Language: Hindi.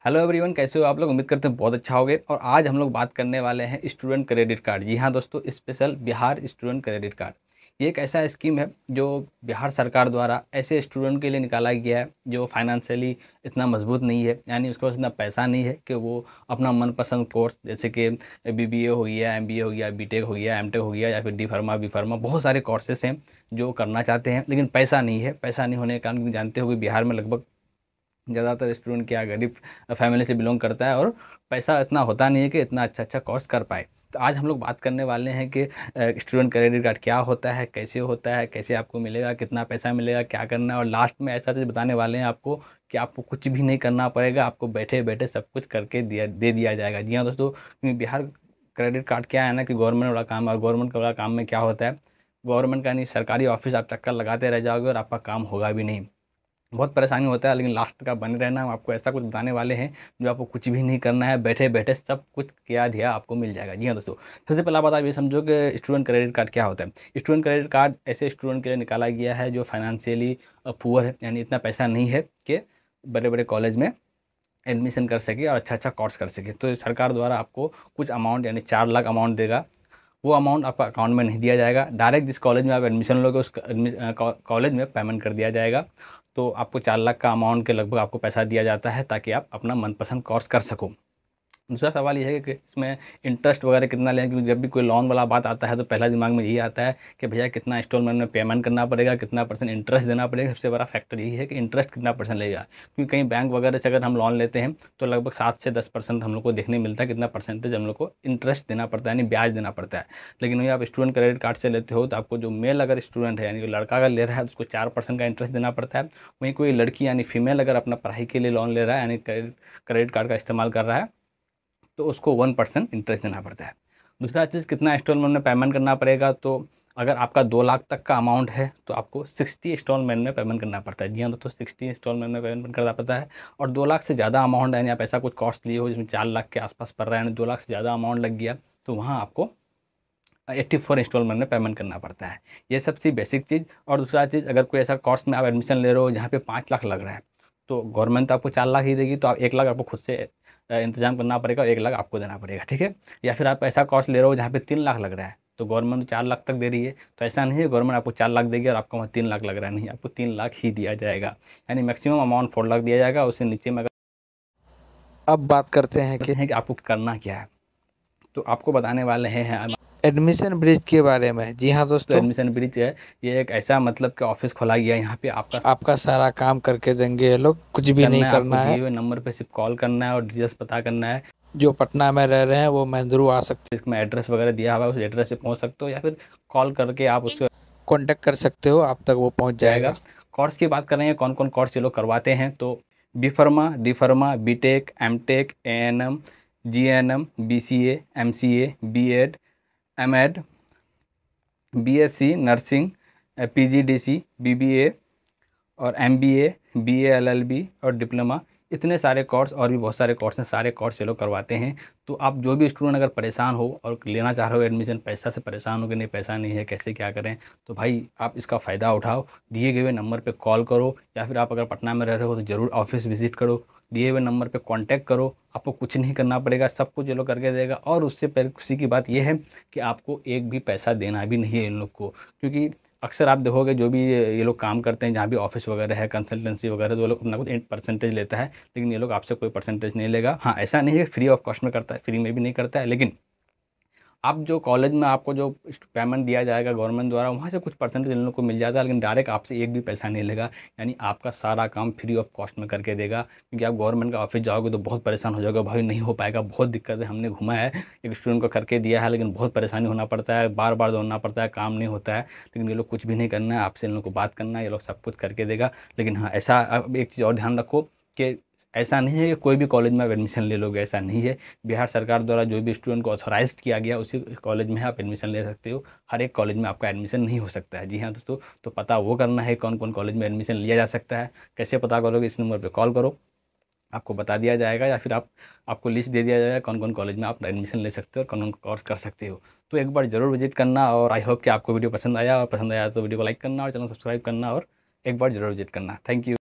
हेलो एवरीवन, कैसे हो आप लोग। उम्मीद करते हैं बहुत अच्छा होगे। और आज हम लोग बात करने वाले हैं स्टूडेंट क्रेडिट कार्ड। जी हाँ दोस्तों, special Bihar student credit card. ये एक ऐसा स्कीम है जो बिहार सरकार द्वारा ऐसे स्टूडेंट के लिए निकाला गया है जो फाइनेंशियली इतना मजबूत नहीं है, यानी उसके पास इतना पैसा नहीं है कि वो अपना मनपसंद कोर्स जैसे कि बीबीए हो गया, एमबीए हो गया, बीटेक हो गया, एमटेक हो गया, या फिर डी फार्मा, बी फार्मा, बहुत सारे कोर्सेस हैं जो करना चाहते हैं लेकिन पैसा नहीं है। पैसा नहीं होने के कारण, क्योंकि जानते हो कि बिहार में लगभग ज़्यादातर स्टूडेंट क्या गरीब फैमिली से बिलोंग करता है और पैसा इतना होता नहीं है कि इतना अच्छा अच्छा कोर्स कर पाए। तो आज हम लोग बात करने वाले हैं कि स्टूडेंट क्रेडिट कार्ड क्या होता है, कैसे होता है, कैसे आपको मिलेगा, कितना पैसा मिलेगा, क्या करना है। और लास्ट में ऐसा चीज़ बताने वाले हैं आपको कि आपको कुछ भी नहीं करना पड़ेगा, आपको बैठे बैठे सब कुछ करके दे दिया जाएगा। जी हाँ दोस्तों, क्योंकि बिहार क्रेडिट कार्ड क्या है ना कि गवर्नमेंट वाला काम है। और गवर्नमेंट का वाला काम में क्या होता है, गवर्नमेंट का नहीं, सरकारी ऑफिस आप चक्कर लगाते रह जाओगे और आपका काम होगा भी नहीं, बहुत परेशानी होता है। लेकिन लास्ट तक आप बने रहना, हम आपको ऐसा कुछ बताने वाले हैं जो आपको कुछ भी नहीं करना है, बैठे बैठे सब कुछ किया दिया आपको मिल जाएगा। जी हाँ दोस्तों, सबसे पहला बात आप ये समझो कि स्टूडेंट क्रेडिट कार्ड क्या होता है। स्टूडेंट क्रेडिट कार्ड ऐसे स्टूडेंट के लिए निकाला गया है जो फाइनेंशियली पुअर है, यानी इतना पैसा नहीं है कि बड़े बड़े कॉलेज में एडमिशन कर सके और अच्छा अच्छा कोर्स कर सके। तो सरकार द्वारा आपको कुछ अमाउंट यानी 4 लाख अमाउंट देगा। वो अमाउंट आपका अकाउंट में नहीं दिया जाएगा, डायरेक्ट जिस कॉलेज में आप एडमिशन लोगे उस कॉलेज में पेमेंट कर दिया जाएगा। तो आपको 4 लाख का अमाउंट के लगभग आपको पैसा दिया जाता है ताकि आप अपना मनपसंद कोर्स कर सको। दूसरा सवाल ये है कि इसमें इंटरेस्ट वगैरह कितना लें, क्योंकि जब भी कोई लोन वाला बात आता है तो पहला दिमाग में यही आता है कि भैया कितना इंस्टॉलमेंट में पेमेंट करना पड़ेगा, कितना परसेंट इंटरेस्ट देना पड़ेगा। सबसे बड़ा फैक्टर यही है कि इंटरेस्ट कितना परसेंट लेगा, क्योंकि कहीं बैंक वगैरह से अगर हम लोन लेते हैं तो लगभग 7 से 10% हम लोग को देखने मिलता है कितना परसेंटेज हम लोग को इंटरेस्ट देना पड़ता है, यानी ब्याज देना पड़ता है। लेकिन वही आप स्टूडेंट क्रेडिट कार्ड से लेते हो तो आपको जो मेल अगर स्टूडेंट है यानी कि लड़का अगर ले रहा है तो उसको 4% का इंटरेस्ट देना पड़ता है। वहीं कोई लड़की यानी फीमेल अगर अपना पढ़ाई के लिए लोन ले रहा है यानी क्रेडिट कार्ड का इस्तेमाल कर रहा है तो उसको 1% इंटरेस्ट देना पड़ता है। दूसरा चीज़, कितना इंस्टॉलमेंट में पेमेंट करना पड़ेगा, तो अगर आपका 2 लाख तक का अमाउंट है तो आपको 60 इंस्टॉलमेंट में पेमेंट करना पड़ता है। जी हाँ दोस्तों, 60 इंस्टॉलमेंट में पेमेंट करना पड़ता है। और 2 लाख से ज़्यादा अमाउंट है, यानी आप ऐसा कुछ कॉस्ट लिए हो जिसमें 4 लाख के आसपास पड़ रहा है, यानी 2 लाख से ज़्यादा अमाउंट लग गया, तो वहाँ आपको 84 इंस्टॉलमेंट में पेमेंट करना पड़ता है। ये सबसे बेसिक चीज़। और दूसरा चीज़, अगर कोई ऐसा कोर्स में आप एडमिशन ले रहे हो जहाँ पे 5 लाख लग रहा है तो गवर्नमेंट तो आपको 4 लाख ही देगी, तो आप 1 लाख आपको खुद से इंतजाम करना पड़ेगा और 1 लाख आपको देना पड़ेगा, ठीक है। या फिर आप ऐसा कोर्स ले रहे हो जहाँ पे 3 लाख लग रहा है तो गवर्नमेंट तो 4 लाख तक दे रही है, तो ऐसा नहीं है गवर्नमेंट आपको 4 लाख देगी और आपको वहाँ 3 लाख लग रहा है, नहीं, आपको 3 लाख ही दिया जाएगा। यानी मैक्सिमम अमाउंट 4 लाख दिया जाएगा। उससे नीचे में अब बात करते हैं कि कि आपको करना क्या है, तो आपको बताने वाले हैं हम। एडमिशन ब्रिज के बारे में। जी हाँ तो दोस्तों, एडमिशन ब्रिज है, ये एक ऐसा मतलब कि ऑफिस खोला गया है, यहाँ पे आपका आपका सारा काम करके देंगे ये लोग, कुछ भी नहीं करना है। आपको करना है। दिए हुए नंबर पे सिर्फ कॉल करना है और डिटेल्स पता करना है। जो पटना में रह रहे हैं वो महेंद्रू आ सकते, इसमें एड्रेस वगैरह दिया हुआ है, उस एड्रेस पे पहुँच सकते हो या फिर कॉल करके आप उससे कांटेक्ट कर सकते हो, आप तक वो पहुंच जाएगा। जाएगा। कोर्स की बात कर रहे हैं, कौन कौन कोर्स ये लोग करवाते हैं, तो B Pharma, D Pharma, B Tech, M Tech, A N M, G N M, B C A, M C A, B Ed, M Ed, B S C nursing, P G D C, B B A और एमबीए, बीए एलएलबी और डिप्लोमा। इतने सारे कोर्स और भी बहुत सारे कोर्स हैं, सारे कोर्स ये लोग करवाते हैं। तो आप जो भी स्टूडेंट अगर परेशान हो और लेना चाह रहे हो एडमिशन, पैसा से परेशान हो कि नहीं पैसा नहीं है कैसे क्या करें, तो भाई आप इसका फ़ायदा उठाओ। दिए गए नंबर पे कॉल करो, या फिर आप अगर पटना में रह रहे हो तो ज़रूर ऑफिस विजिट करो, दिए हुए नंबर पे कांटेक्ट करो। आपको कुछ नहीं करना पड़ेगा, सब कुछ ये लोग करके देगा। और उससे पहले खुशी की बात यह है कि आपको एक भी पैसा देना भी नहीं है इन लोग को, क्योंकि अक्सर आप देखोगे जो भी ये लोग काम करते हैं, जहाँ भी ऑफिस वगैरह है, कंसल्टेंसी वगैरह, तो वो लोग अपना कुछ 8% लेता है, लेकिन ये लोग आपसे कोई परसेंटेज नहीं लेगा। हाँ, ऐसा नहीं है कि फ्री ऑफ कॉस्ट में करता है, फ्री में भी नहीं करता है, लेकिन आप जो कॉलेज में आपको जो पेमेंट दिया जाएगा गवर्नमेंट द्वारा, वहाँ से कुछ परसेंटेज इन लोग को मिल जाता है, लेकिन डायरेक्ट आपसे एक भी पैसा नहीं लेगा। यानी आपका सारा काम फ्री ऑफ कॉस्ट में करके देगा। क्योंकि आप गवर्नमेंट का ऑफिस जाओगे तो बहुत परेशान हो जाओगे, भाई नहीं हो पाएगा, बहुत दिक्कत है। हमने घुमा है, एक स्टूडेंट को करके दिया है, लेकिन बहुत परेशानी होना पड़ता है, बार बार दौड़ना पड़ता है, काम नहीं होता है। लेकिन ये लोग कुछ भी नहीं करना है, आपसे इन लोग को बात करना है, ये लोग सब कुछ करके देगा। लेकिन हाँ, ऐसा अब एक चीज़ और ध्यान रखो कि ऐसा नहीं है कि कोई भी कॉलेज में आप एडमिशन ले लोगे, ऐसा नहीं है। बिहार सरकार द्वारा जो भी स्टूडेंट को ऑथोराइज किया गया उसी कॉलेज में आप एडमिशन ले सकते हो। हर एक कॉलेज में आपका एडमिशन नहीं हो सकता है। जी हाँ दोस्तों, तो पता वो करना है कौन कौन कॉलेज में एडमिशन लिया जा सकता है। कैसे पता करोगे, इस नंबर पर कॉल करो, आपको बता दिया जाएगा, या फिर आपको लिस्ट दे दिया जाएगा कौन कौन कॉलेज में आप एडमिशन ले सकते हो और कौन कौन कोर्स कर सकते हो। तो एक बार ज़रूर विजिट करना। और आई होप कि आपको वीडियो पसंद आया, और पसंद आया तो वीडियो को लाइक करना और चैनल सब्सक्राइब करना, और एक बार ज़रूर विजिट करना। Thank you.